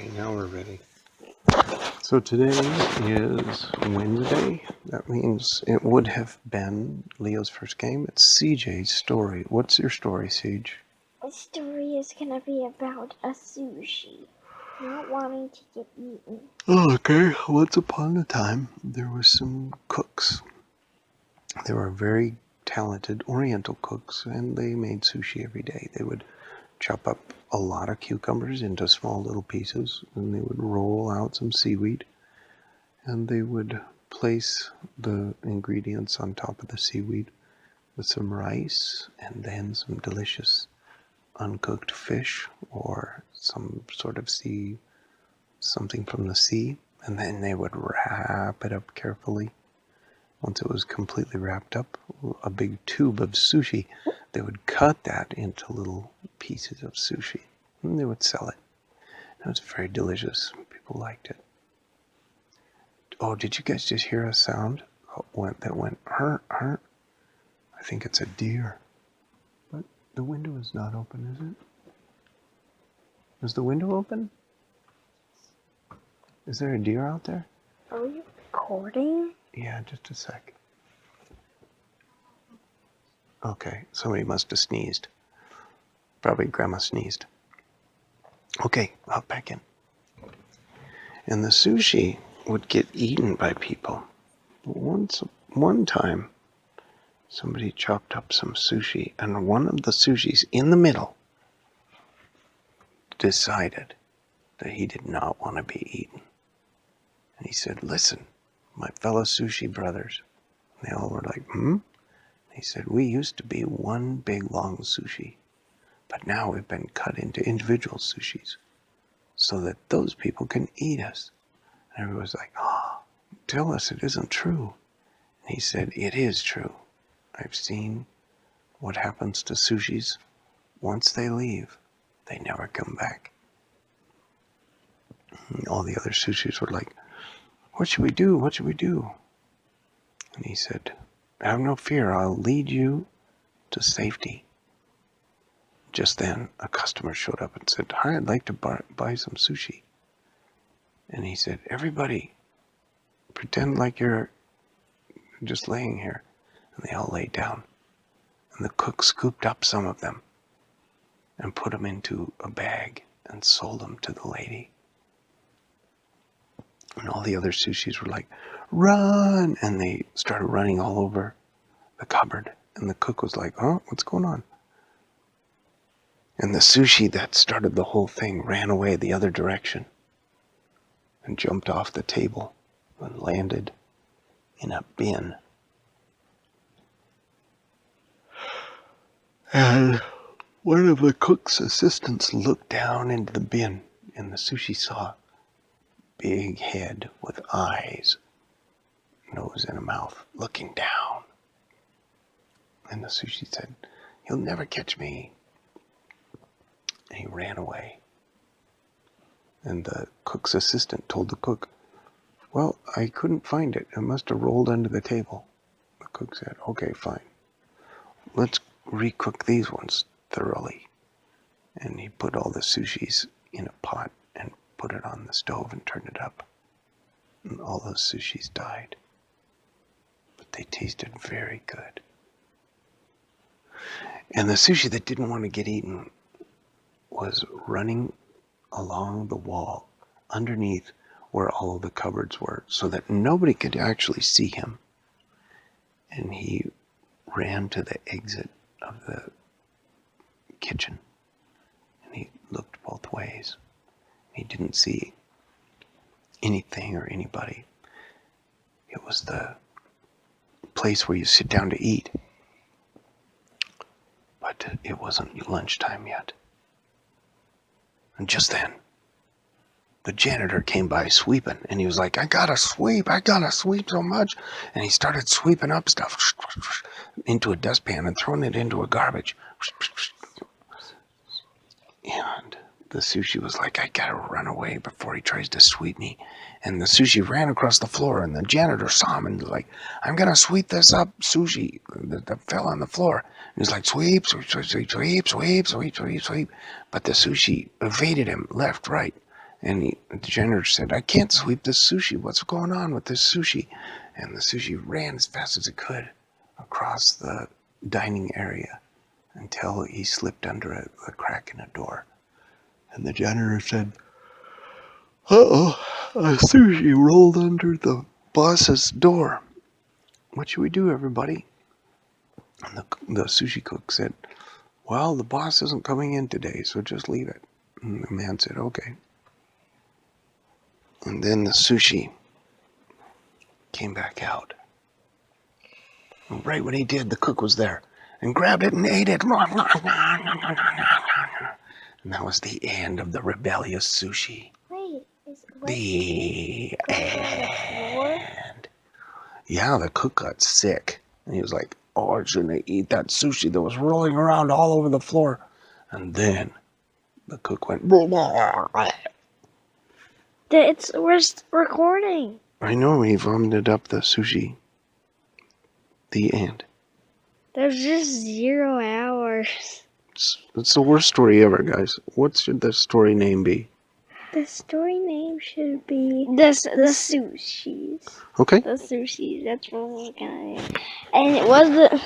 Okay, now we're ready. So today is Wednesday. That means it would have been Leo's first game. It's CJ's story. What's your story, Siege? The story is gonna be about a sushi not wanting to get eaten. Oh, okay. Once upon a time, there were some cooks. They were very talented Oriental cooks, and they made sushi every day. They would chop up a lot of cucumbers into small little pieces, and they would roll out some seaweed, and they would place the ingredients on top of the seaweed with some rice and then some delicious uncooked fish or some sort of something from the sea, and then they would wrap it up carefully. Once it was completely wrapped up, a big tube of sushi, they would cut that into little pieces of sushi, and they would sell it. It was very delicious. People liked it. Oh, did you guys just hear a sound that went, hurt? I think it's a deer. But the window is not open, is it? Is the window open? Is there a deer out there? Are you recording? Yeah, just a sec. Okay, somebody must have sneezed. Probably Grandma sneezed. Okay, hop back in. And the sushi would get eaten by people. One time, somebody chopped up some sushi, and one of the sushis in the middle decided that he did not want to be eaten. And he said, "Listen, my fellow sushi brothers." And they all were like, "Hmm?" He said, "We used to be one big long sushi, but now we've been cut into individual sushis so that those people can eat us." And everyone was like, "Oh, tell us it isn't true." And he said, "It is true. I've seen what happens to sushis. Once they leave, they never come back." And all the other sushis were like, "What should we do? What should we do?" And he said, "Have no fear. I'll lead you to safety." Just then, a customer showed up and said, "Hi, I'd like to buy some sushi." And he said, "Everybody, pretend like you're just laying here." And they all laid down. And the cook scooped up some of them and put them into a bag and sold them to the lady. And all the other sushis were like, "Run!" And they started running all over the cupboard. And the cook was like, "Huh? What's going on?" And the sushi that started the whole thing ran away the other direction and jumped off the table and landed in a bin. And one of the cook's assistants looked down into the bin, and the sushi saw a big head with eyes, nose and a mouth, looking down. And the sushi said, "You'll never catch me." And he ran away. And the cook's assistant told the cook, "Well, I couldn't find it. It must have rolled under the table." The cook said, "Okay, fine. Let's recook these ones thoroughly." And he put all the sushis in a pot and put it on the stove and turned it up. And all those sushis died. But they tasted very good. And the sushi that didn't want to get eaten was running along the wall underneath where all of the cupboards were so that nobody could actually see him. And he ran to the exit of the kitchen and he looked both ways. He didn't see anything or anybody. It was the place where you sit down to eat. But it wasn't lunchtime yet. And just then, the janitor came by sweeping, and he was like, I gotta sweep so much. And he started sweeping up stuff into a dustpan and throwing it into a garbage. And the sushi was like, I gotta run away before he tries to sweep me. And the sushi ran across the floor, and the janitor saw him and was like, I'm gonna sweep this up, sushi that fell on the floor. And he's like, sweep, sweep, sweep, sweep, sweep, sweep, sweep, sweep, sweep. But the sushi evaded him left, right. And the janitor said, "I can't sweep this sushi. What's going on with this sushi?" And the sushi ran as fast as it could across the dining area until he slipped under a crack in a door. And the janitor said, "Uh-oh, a sushi rolled under the boss's door. What should we do, everybody?" And the sushi cook said, "Well, the boss isn't coming in today, so just leave it." And the man said, "Okay." And then the sushi came back out. And right when he did, the cook was there and grabbed it and ate it. And that was the end of the rebellious sushi. Wait, The end. Yeah, the cook got sick. And he was like, "Oh, I shouldn't eat that sushi that was rolling around all over the floor." And then the cook went, we're recording. I know, he vomited up the sushi. The end. There's just 0 hours. It's the worst story ever, guys. What should the story name be? The story name should be the Sushis. Okay. The Sushis. That's what we're gonna name. And it was the